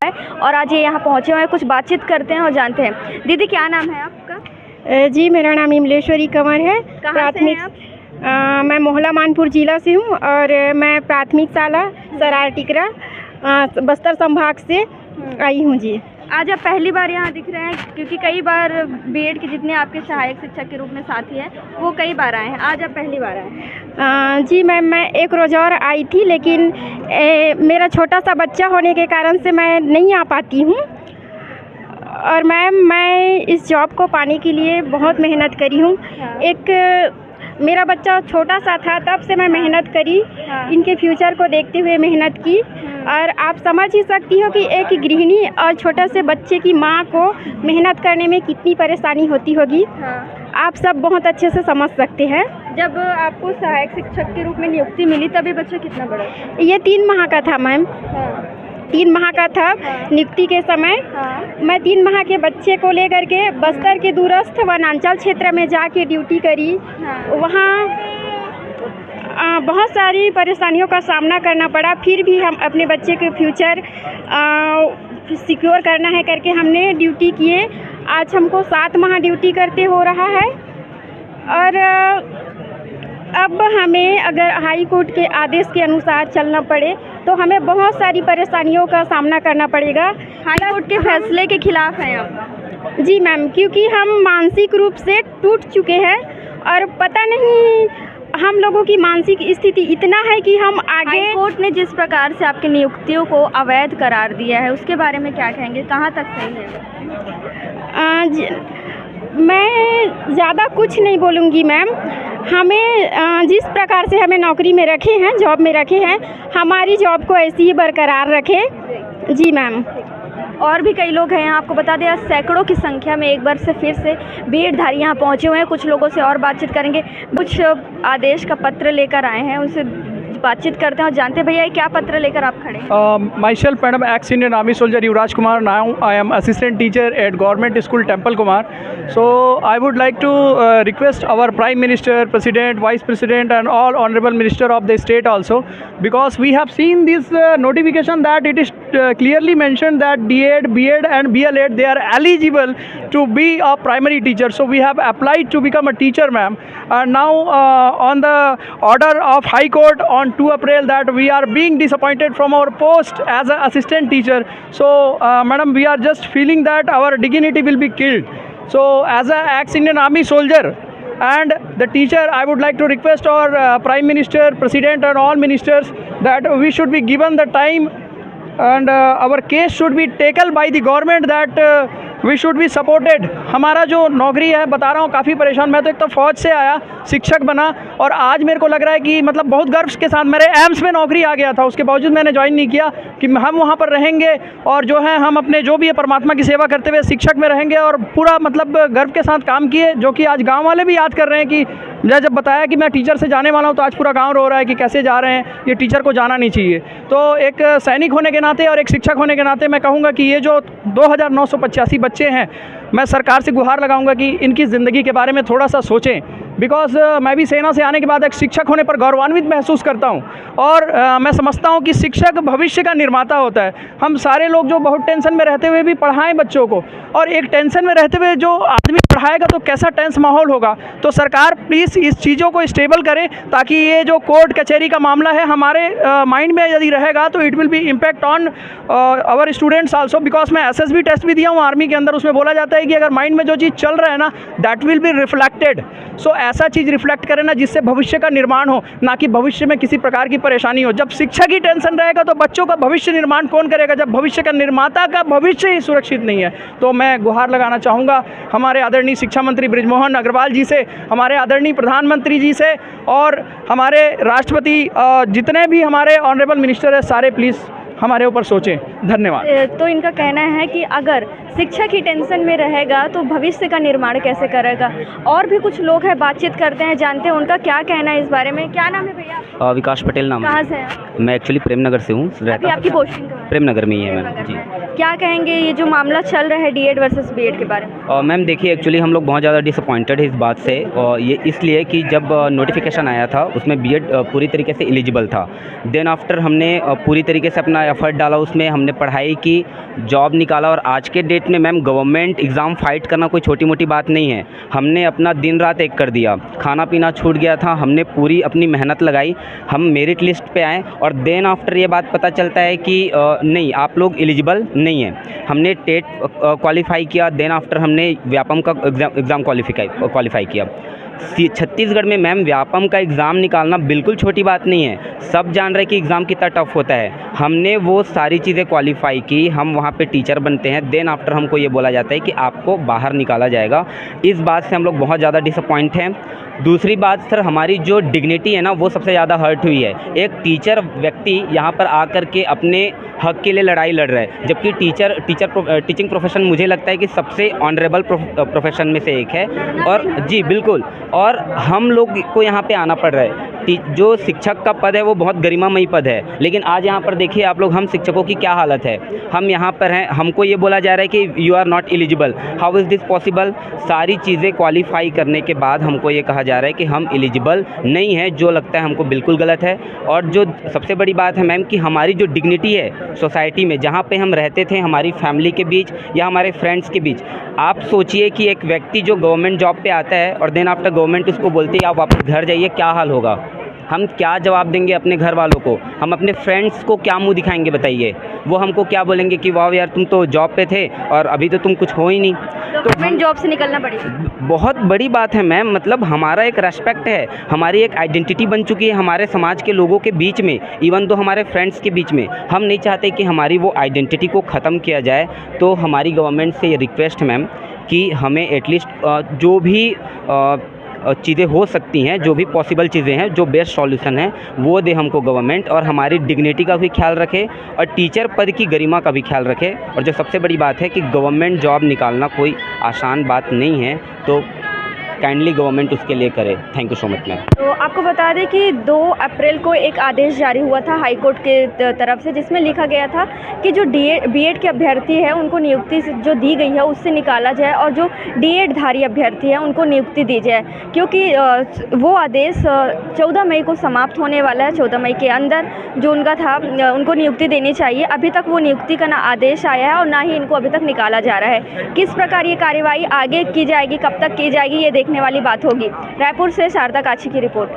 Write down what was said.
और आज ये यहाँ पहुँचे हुए हैं, कुछ बातचीत करते हैं और जानते हैं। दीदी क्या नाम है आपका? जी मेरा नाम इमलेश्वरी कंवर है। कहाँ से हैं आप? मैं मोहला मानपुर जिला से हूँ और मैं प्राथमिक शाला सरार टिकरा बस्तर संभाग से आई हूँ जी। आज आप पहली बार यहाँ दिख रहे हैं, क्योंकि कई बार बीएड के जितने आपके सहायक शिक्षक के रूप में साथी हैं वो कई बार आए हैं, आज आप पहली बार आए हैं। जी मैम, मैं एक रोज़ और आई थी, लेकिन मेरा छोटा सा बच्चा होने के कारण से मैं नहीं आ पाती हूँ। और मैम, मैं इस जॉब को पाने के लिए बहुत मेहनत करी हूँ। एक मेरा बच्चा छोटा सा था तब से मैं मेहनत करी, इनके फ्यूचर को देखते हुए मेहनत की। और आप समझ ही सकती हो कि एक गृहिणी और छोटे से बच्चे की माँ को मेहनत करने में कितनी परेशानी होती होगी। आप सब बहुत अच्छे से समझ सकते हैं। जब आपको सहायक शिक्षक के रूप में नियुक्ति मिली तभी बच्चा कितना बड़ा? ये 3 माह का था मैम। 3 माह का था नियुक्ति के समय। मैं 3 माह के बच्चे को लेकर के बस्तर के दूरस्थ वनांचल क्षेत्र में जाके ड्यूटी करी। वहाँ बहुत सारी परेशानियों का सामना करना पड़ा, फिर भी हम अपने बच्चे के फ्यूचर सिक्योर करना है करके हमने ड्यूटी किए। आज हमको 7 माह ड्यूटी करते हो रहा है। और अब हमें अगर हाई कोर्ट के आदेश के अनुसार चलना पड़े तो हमें बहुत सारी परेशानियों का सामना करना पड़ेगा। हाई कोर्ट के फैसले के खिलाफ हैं आप? जी मैम, क्योंकि हम मानसिक रूप से टूट चुके हैं और पता नहीं हम लोगों की मानसिक स्थिति इतना है कि हम आगे। हाई कोर्ट ने जिस प्रकार से आपकी नियुक्तियों को अवैध करार दिया है उसके बारे में क्या कहेंगे, कहाँ तक सही है? मैं ज़्यादा कुछ नहीं बोलूँगी मैम। हमें जिस प्रकार से हमें नौकरी में रखे हैं, जॉब में रखे हैं, हमारी जॉब को ऐसी ही बरकरार रखें। जी मैम। और भी कई लोग हैं यहाँ, आपको बता दें सैकड़ों की संख्या में एक बार से फिर से बीएडधारी यहाँ पहुँचे हुए हैं। कुछ लोगों से और बातचीत करेंगे, कुछ आदेश का पत्र लेकर आए हैं, उनसे बातचीत करते हैं और जानते हैं। भैया क्या पत्र लेकर आप खड़े हैं? My self madam x Indian army soldier Yuvraj Kumar, now I am assistant teacher at government school temple Kumar. So I would like to request our Prime Minister, President, Vice President and all Honorable Minister of the state also, because we have seen this notification that it is clearly mentioned that DED, BEd and BLEd they are eligible to be a primary teacher. So we have applied to become a teacher, ma'am. And now on the order of High Court on 2 April that we are being disappointed from our post as an assistant teacher. So madam, we are just feeling that our dignity will be killed. So as an ex-Indian Army soldier and the teacher, I would like to request our Prime Minister, President and all ministers that we should be given the time and our case should be taken by the government that we should be supported. हमारा जो नौकरी है, बता रहा हूँ, काफ़ी परेशान. मैं तो एक तो फ़ौज से आया, शिक्षक बना, और आज मेरे को लग रहा है कि मतलब बहुत गर्व के साथ मेरे एम्स में नौकरी आ गया था. उसके बावजूद मैंने ज्वाइन नहीं किया कि हम वहाँ पर रहेंगे और जो है हम अपने जो भी है परमात्मा की सेवा करते हुए शिक्षक में रहेंगे. और पूरा मतलब गर्व के साथ काम किए, जो कि आज गाँव वाले भी याद कर रहे हैं कि मैं जब बताया कि मैं टीचर से जाने वाला हूँ तो आज पूरा गांव रो रहा है कि कैसे जा रहे हैं, ये टीचर को जाना नहीं चाहिए. तो एक सैनिक होने के नाते और एक शिक्षक होने के नाते मैं कहूँगा कि ये जो 2985 बच्चे हैं, मैं सरकार से गुहार लगाऊंगा कि इनकी ज़िंदगी के बारे में थोड़ा सा सोचें. बिकॉज मैं भी सेना से आने के बाद एक शिक्षक होने पर गौरवान्वित महसूस करता हूं. और मैं समझता हूं कि शिक्षक भविष्य का निर्माता होता है. हम सारे लोग जो बहुत टेंशन में रहते हुए भी पढ़ाएं बच्चों को, और एक टेंशन में रहते हुए जो आदमी पढ़ाएगा तो कैसा टेंस माहौल होगा. तो सरकार प्लीज़ इस चीज़ों को स्टेबल करे, ताकि ये जो कोर्ट कचहरी का मामला है हमारे माइंड में यदि रहेगा तो it will be impact on our students also. Because मैं SSB टेस्ट भी दिया हूँ आर्मी के अंदर, उसमें बोला जाता है कि अगर माइंड में जो चीज़ चल रहा है ना, दैट विल बी रिफ्लेक्टेड. सो ऐसा चीज़ रिफ्लेक्ट करे ना जिससे भविष्य का निर्माण हो, ना कि भविष्य में किसी प्रकार की परेशानी हो. जब शिक्षक ही टेंशन रहेगा तो बच्चों का भविष्य निर्माण कौन करेगा, जब भविष्य का निर्माता का भविष्य ही सुरक्षित नहीं है. तो मैं गुहार लगाना चाहूँगा हमारे आदरणीय शिक्षा मंत्री बृजमोहन अग्रवाल जी से, हमारे आदरणीय प्रधानमंत्री जी से और हमारे राष्ट्रपति, जितने भी हमारे ऑनरेबल मिनिस्टर है, सारे प्लीज़ हमारे ऊपर सोचें. धन्यवाद. तो इनका कहना है कि अगर शिक्षक ही टेंशन में रहेगा तो भविष्य का निर्माण कैसे करेगा. और भी कुछ लोग हैं, बातचीत करते हैं, जानते हैं उनका क्या कहना है इस बारे में. क्या नाम है भैया? विकास पटेल नाम है. कहाँ से हैं? मैं एक्चुअली प्रेमनगर से हूँ. अभी आपकी पोस्टिंग कहाँ है? प्रेम नगर में ही है मैम जी। क्या कहेंगे ये जो मामला चल रहा है डीएड वर्सेस बीएड के बारे में? मैम देखिए, एक्चुअली हम लोग बहुत ज़्यादा डिसअपॉइंटेड है इस बात से, और ये इसलिए कि जब नोटिफिकेशन आया था उसमें बीएड पूरी तरीके से एलिजिबल था। देन आफ्टर हमने पूरी तरीके से अपना एफर्ट डाला, उसमें हमने पढ़ाई की, जॉब निकाला, और आज के डेट में मैम गवर्नमेंट एग्ज़ाम फाइट करना कोई छोटी मोटी बात नहीं है। हमने अपना दिन रात एक कर दिया, खाना पीना छूट गया था, हमने पूरी अपनी मेहनत लगाई, हम मेरिट लिस्ट पे आए, और देन आफ्टर ये बात पता चलता है कि नहीं, आप लोग एलिजिबल नहीं हैं। हमने टेट क्वालिफाई किया, देन आफ्टर हमने व्यापम का एग्ज़ाम क्वालिफाई किया। छत्तीसगढ़ में मैम व्यापम का एग्ज़ाम निकालना बिल्कुल छोटी बात नहीं है। सब जान रहे हैं कि एग्ज़ाम कितना टफ होता है। हमने वो सारी चीज़ें क्वालिफाई की, हम वहाँ पे टीचर बनते हैं, देन आफ्टर हमको ये बोला जाता है कि आपको बाहर निकाला जाएगा। इस बात से हम लोग बहुत ज़्यादा डिसअपॉइंट हैं। दूसरी बात सर, हमारी जो डिग्निटी है ना, वो सबसे ज़्यादा हर्ट हुई है। एक टीचर व्यक्ति यहाँ पर आकर के अपने हक के लिए लड़ाई लड़ रहा है, जबकि टीचिंग प्रोफेशन मुझे लगता है कि सबसे ऑनरेबल प्रोफेशन में से एक है। और जी बिल्कुल, और हम लोग को यहाँ पे आना पड़ रहा है। जो शिक्षक का पद है वो बहुत गरिमामयी पद है, लेकिन आज यहाँ पर देखिए आप लोग, हम शिक्षकों की क्या हालत है। हम यहाँ पर हैं, हमको ये बोला जा रहा है कि you are not eligible. How is this possible? सारी चीज़ें क्वालिफाई करने के बाद हमको ये कहा जा रहा है कि हम एलिजिबल नहीं हैं, जो लगता है हमको बिल्कुल गलत है। और जो सबसे बड़ी बात है मैम कि हमारी जो डिग्निटी है सोसाइटी में, जहाँ पे हम रहते थे हमारी फैमिली के बीच या हमारे फ्रेंड्स के बीच, आप सोचिए कि एक व्यक्ति जो गवर्नमेंट जॉब पे आता है और देन आफ्टर गवर्नमेंट उसको बोलती है आप वापस घर जाइए, क्या हाल होगा? हम क्या जवाब देंगे अपने घर वालों को? हम अपने फ्रेंड्स को क्या मुंह दिखाएंगे बताइए? वो हमको क्या बोलेंगे कि वाह यार तुम तो जॉब पे थे और अभी तो तुम कुछ हो ही नहीं। तो गवर्नमेंट जॉब से निकलना पड़ेगा। बहुत बड़ी बात है मैम, मतलब हमारा एक रेस्पेक्ट है, हमारी एक आइडेंटिटी बन चुकी है हमारे समाज के लोगों के बीच में, इवन तो हमारे फ्रेंड्स के बीच में। हम नहीं चाहते कि हमारी वो आइडेंटिटी को ख़त्म किया जाए। तो हमारी गवर्नमेंट से ये रिक्वेस्ट मैम कि हमें एटलीस्ट जो भी चीज़ें हो सकती हैं, जो भी पॉसिबल चीज़ें हैं, जो बेस्ट सॉल्यूशन है वो दे हमको गवर्नमेंट, और हमारी डिग्निटी का भी ख्याल रखे और टीचर पद की गरिमा का भी ख्याल रखे। और जो सबसे बड़ी बात है कि गवर्नमेंट जॉब निकालना कोई आसान बात नहीं है, तो काइंडली गवर्नमेंट उसके लिए करे। Thank you so much ma'am. तो आपको बता दें कि 2 अप्रैल को एक आदेश जारी हुआ था हाई कोर्ट के तरफ से, जिसमें लिखा गया था कि जो बीएड के अभ्यर्थी हैं उनको नियुक्ति जो दी गई है उससे निकाला जाए, और जो डीएड धारी अभ्यर्थी हैं उनको नियुक्ति दी जाए, क्योंकि वो आदेश 14 मई को समाप्त होने वाला है। 14 मई के अंदर जो उनका था उनको नियुक्ति देनी चाहिए। अभी तक वो नियुक्ति का ना आदेश आया है और ना ही इनको अभी तक निकाला जा रहा है। किस प्रकार ये कार्यवाही आगे की जाएगी, कब तक की जाएगी, ये देखने वाली बात होगी। रायपुर से शारदा काछी की रिपोर्ट।